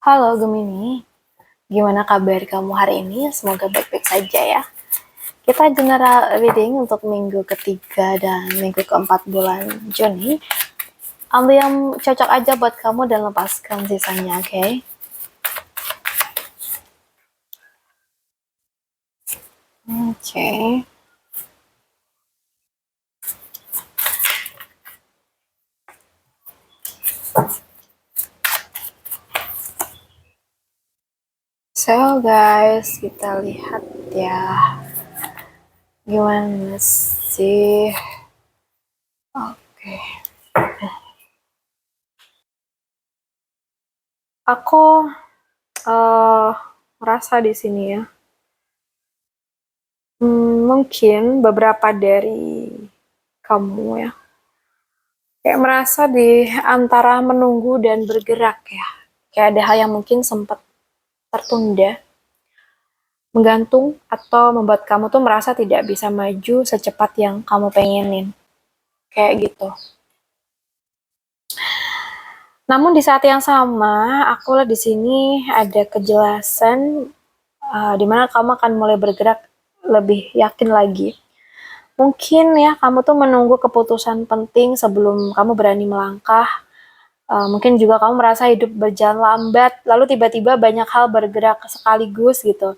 Halo Gemini, gimana kabar kamu hari ini? Semoga baik-baik saja ya. Kita general reading untuk minggu ketiga dan minggu keempat bulan Juni. Ambil yang cocok aja buat kamu dan lepaskan sisanya, oke? Okay? Oke. So guys, kita lihat ya. Gimana sih? Oke. Aku merasa di sini ya. Mungkin beberapa dari kamu ya kayak merasa di antara menunggu dan bergerak ya. Kayak ada hal yang mungkin sempat tertunda, menggantung, atau membuat kamu tuh merasa tidak bisa maju secepat yang kamu pengenin. Kayak gitu. Namun di saat yang sama, aku lihat di sini ada kejelasan di mana kamu akan mulai bergerak lebih yakin lagi. Mungkin ya kamu tuh menunggu keputusan penting sebelum kamu berani melangkah. Mungkin juga kamu merasa hidup berjalan lambat, lalu tiba-tiba banyak hal bergerak sekaligus gitu.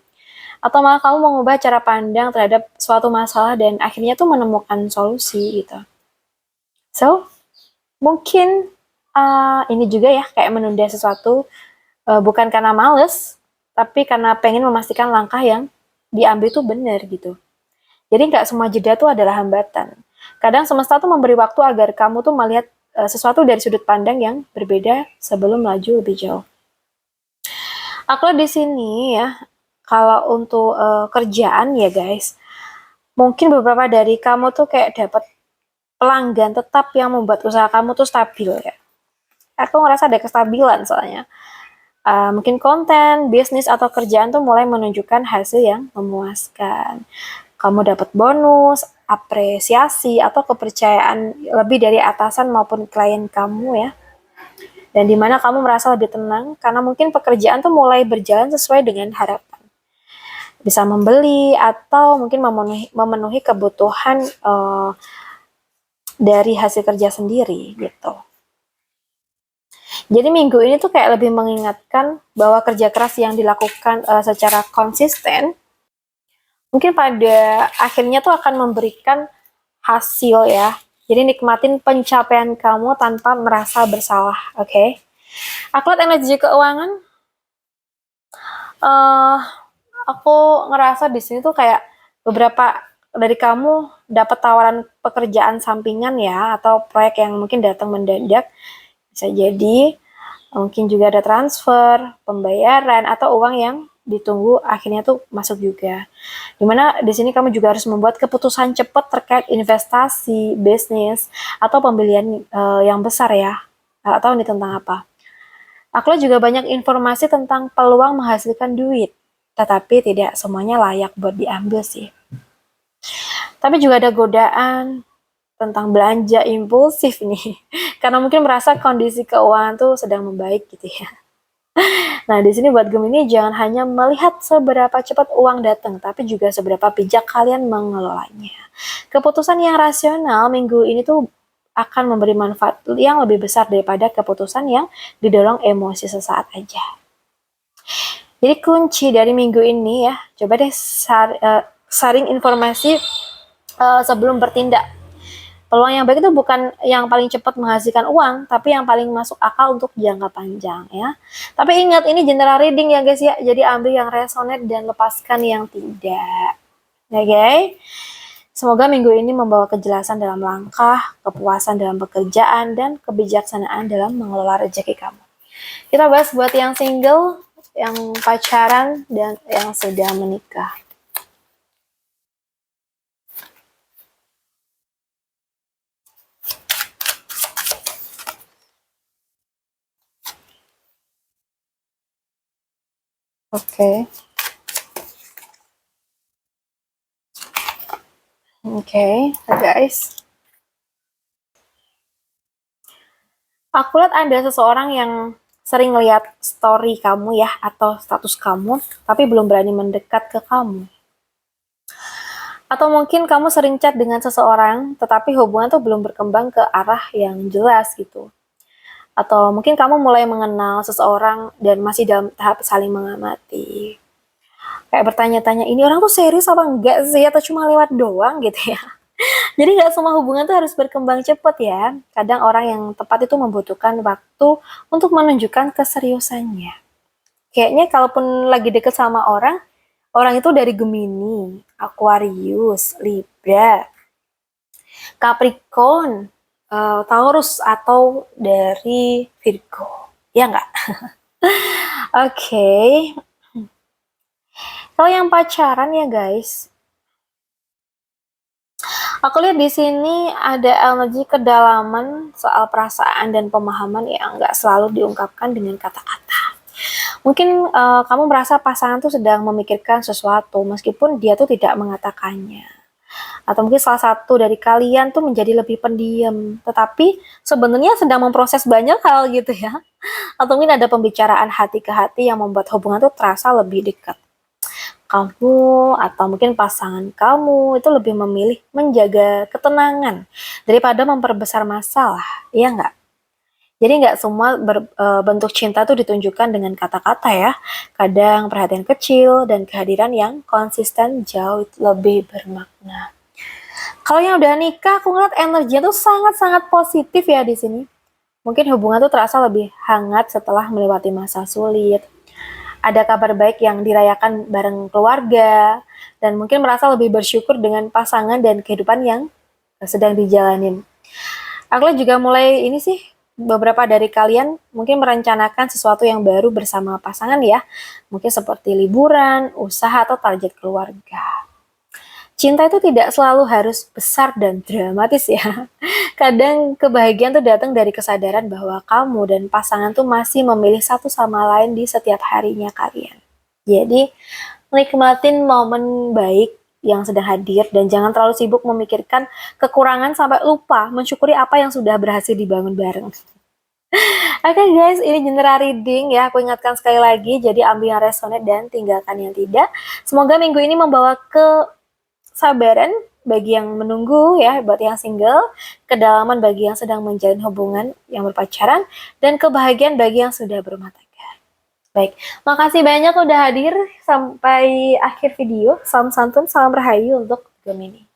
Atau malah kamu mengubah cara pandang terhadap suatu masalah dan akhirnya tuh menemukan solusi gitu. So, mungkin ini juga ya kayak menunda sesuatu bukan karena males, tapi karena pengen memastikan langkah yang diambil tuh benar gitu. Jadi nggak semua jeda tuh adalah hambatan. Kadang semesta tuh memberi waktu agar kamu tuh melihat sesuatu dari sudut pandang yang berbeda sebelum maju lebih jauh. Aku di sini ya, kalau untuk kerjaan ya guys, mungkin beberapa dari kamu tuh kayak dapat pelanggan tetap yang membuat usaha kamu tuh stabil ya. Aku ngerasa ada kestabilan soalnya. Mungkin konten, bisnis, atau kerjaan tuh mulai menunjukkan hasil yang memuaskan. Kamu dapat bonus, apresiasi, atau kepercayaan lebih dari atasan maupun klien kamu ya. Dan dimana kamu merasa lebih tenang karena mungkin pekerjaan tuh mulai berjalan sesuai dengan harapan. Bisa membeli atau mungkin memenuhi kebutuhan dari hasil kerja sendiri gitu. Jadi minggu ini tuh kayak lebih mengingatkan bahwa kerja keras yang dilakukan secara konsisten mungkin pada akhirnya tuh akan memberikan hasil ya. Jadi nikmatin pencapaian kamu tanpa merasa bersalah, oke? Okay? Aku lihat energi keuangan. Aku ngerasa di sini tuh kayak beberapa dari kamu dapat tawaran pekerjaan sampingan ya atau proyek yang mungkin datang mendadak, bisa jadi mungkin juga ada transfer, pembayaran atau uang yang ditunggu akhirnya tuh masuk juga. Dimana di sini kamu juga harus membuat keputusan cepat terkait investasi, bisnis atau pembelian yang besar ya. Atau ini tentang apa? Aku juga banyak informasi tentang peluang menghasilkan duit, tetapi tidak semuanya layak buat diambil sih. Tapi juga ada godaan tentang belanja impulsif nih, karena mungkin merasa kondisi keuangan tuh sedang membaik gitu ya. Nah, di sini buat Gemini jangan hanya melihat seberapa cepat uang datang, tapi juga seberapa bijak kalian mengelolanya. Keputusan yang rasional minggu ini tuh akan memberi manfaat yang lebih besar daripada keputusan yang didorong emosi sesaat aja. Jadi kunci dari minggu ini ya, coba deh saring informasi sebelum bertindak. Peluang yang baik itu bukan yang paling cepat menghasilkan uang, tapi yang paling masuk akal untuk jangka panjang ya. Tapi ingat ini general reading ya guys ya, jadi ambil yang resonate dan lepaskan yang tidak. Oke, okay? Semoga minggu ini membawa kejelasan dalam langkah, kepuasan dalam pekerjaan, dan kebijaksanaan dalam mengelola rezeki kamu. Kita bahas buat yang single, yang pacaran, dan yang sudah menikah. Oke. Oke, guys. Aku lihat ada seseorang yang sering lihat story kamu ya, atau status kamu, tapi belum berani mendekat ke kamu. Atau mungkin kamu sering chat dengan seseorang, tetapi hubungan tuh belum berkembang ke arah yang jelas gitu. Atau mungkin kamu mulai mengenal seseorang dan masih dalam tahap saling mengamati. Kayak bertanya-tanya, ini orang tuh serius apa enggak sih? Atau cuma lewat doang gitu ya. Jadi nggak semua hubungan tuh harus berkembang cepat ya. Kadang orang yang tepat itu membutuhkan waktu untuk menunjukkan keseriusannya. Kayaknya kalaupun lagi deket sama orang, orang itu dari Gemini, Aquarius, Libra, Capricorn, Taurus, atau dari Virgo. Ya nggak? Oke. Kalau yang pacaran ya guys, aku lihat di sini ada energi kedalaman soal perasaan dan pemahaman yang nggak selalu diungkapkan dengan kata-kata. Mungkin kamu merasa pasangan tuh sedang memikirkan sesuatu meskipun dia tuh tidak mengatakannya. Atau mungkin salah satu dari kalian tuh menjadi lebih pendiam, tetapi sebenarnya sedang memproses banyak hal gitu ya. Atau mungkin ada pembicaraan hati ke hati yang membuat hubungan tuh terasa lebih dekat. Kamu atau mungkin pasangan kamu itu lebih memilih menjaga ketenangan daripada memperbesar masalah, iya nggak? Jadi nggak semua bentuk cinta tuh ditunjukkan dengan kata-kata ya. Kadang perhatian kecil dan kehadiran yang konsisten jauh lebih bermakna. Kalau yang udah nikah, aku ngeliat energinya tuh sangat-sangat positif ya di sini. Mungkin hubungan tuh terasa lebih hangat setelah melewati masa sulit. Ada kabar baik yang dirayakan bareng keluarga, dan mungkin merasa lebih bersyukur dengan pasangan dan kehidupan yang sedang dijalanin. Aku juga mulai ini sih, beberapa dari kalian mungkin merencanakan sesuatu yang baru bersama pasangan ya. Mungkin seperti liburan, usaha, atau target keluarga. Cinta itu tidak selalu harus besar dan dramatis ya. Kadang kebahagiaan tuh datang dari kesadaran bahwa kamu dan pasangan tuh masih memilih satu sama lain di setiap harinya kalian. Jadi, nikmatin momen baik yang sedang hadir dan jangan terlalu sibuk memikirkan kekurangan sampai lupa mensyukuri apa yang sudah berhasil dibangun bareng. Oke guys, ini general reading ya. Aku ingatkan sekali lagi, jadi ambil yang resonate dan tinggalkan yang tidak. Semoga minggu ini membawa kesabaran bagi yang menunggu ya, buat yang single, kedalaman bagi yang sedang menjalin hubungan yang berpacaran, dan kebahagiaan bagi yang sudah berumah tangga. Baik, makasih banyak udah hadir sampai akhir video. Salam santun, salam rahayu untuk Gemini.